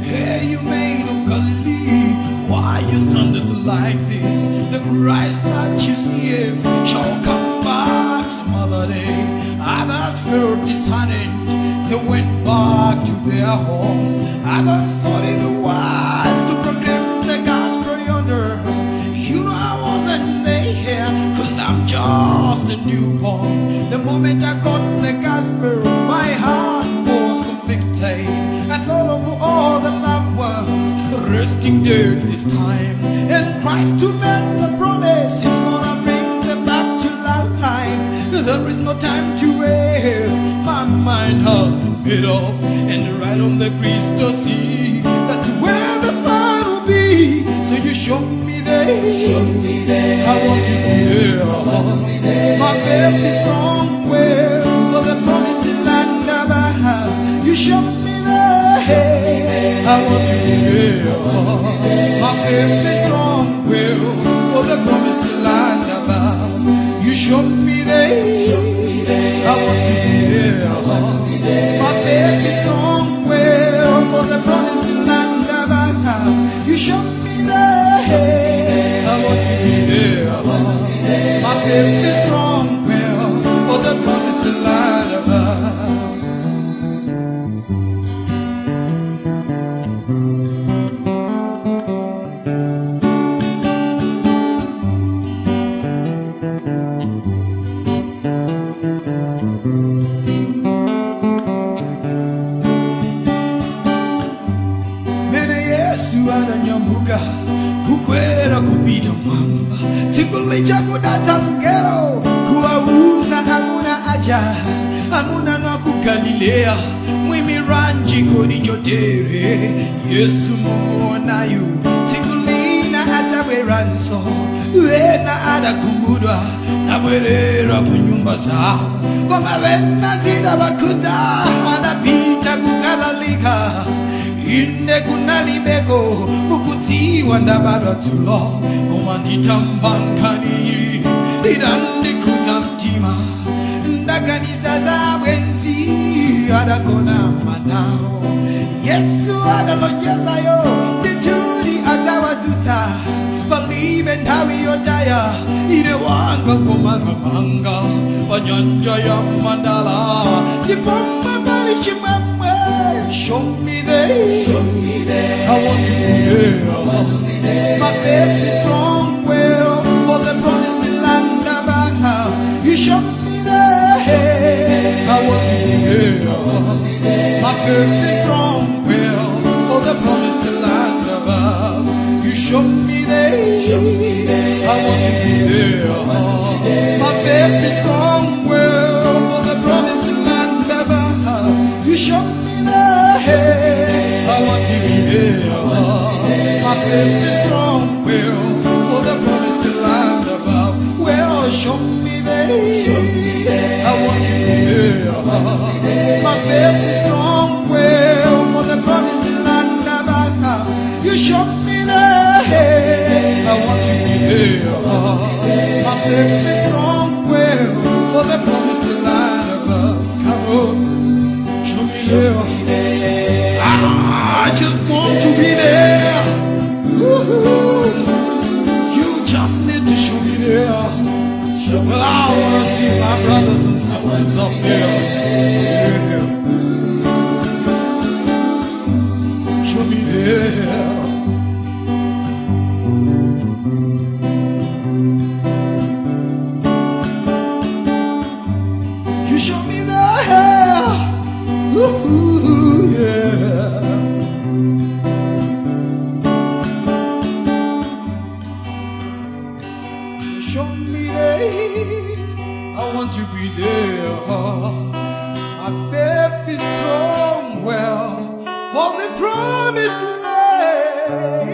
Hey, you man of Galilee, why you standeth like this? The Christ that you see shall come back some other day. Others felt disheartened, they went back to their homes. Others thought it wise to proclaim the gospel yonder. You know I wasn't there, cause I'm just a newborn. The moment I got the gospel, my heart was convicted. I thought of all the loved ones resting dead this time, and Christ who made the promise, he's gonna bring them back to life. There is no time to waste, my mind has been made up, and right on the crystal sea, that's where the fun will be. So you show me there, I want to be there. My faith is strong, well, for the promised land above. You show me there, I want to be there. My faith is strong, well, for the promised land above. You show me there, I want to be there. My faith is strong, well, for the promised land above. You show me there, I want to be there. My faith is strong, well, for the promised land above. Ananyambuka kukwera kupita mwamba, tikulicha kudata mgero, kuwauza hamuna aja, hamuna na kukalilea, mwimi ranji kodi jotere, Yesu mumuonayu, tikulina hata weranso, wena ada kumudwa, na bwerera kunyumba zao, kwa mawena zida bakuza, anapita kukalalika, inde kunalibeko mukutiwa ndabadwa tulo komandita mvankani irandi kutamtima ndaganiza za bwenzi adagona manao Yesu adalonyeza yo dituri atawatuta believe and hawi yotaya ine wanga komanga manga wanyanja ya mandala dipomba bali chimamwe. Show me there, I want to be there. My faith is strong, well, for the promised land above. You show me there, I want to be there. My faith is strong, well, for the promised land above. You show me there, I want to be there. My faith is strong, well, for the promised land above. You show me I want to be here. My faith is strong, well, for the promised land above. Well, show me there. I want to be here. My faith is strong, well, for the promised land above. You show me there. I want to be here. My faith is strong, well, for the promised land above. Come on, show me there. I just want to be there. Woo-hoo. You just need to show me there. Well, I want to see my brothers and sisters up there. Show me there. You show me there. Woo-hoo, yeah. Show me there, I want to be there. My faith is strong, well, for the promised land.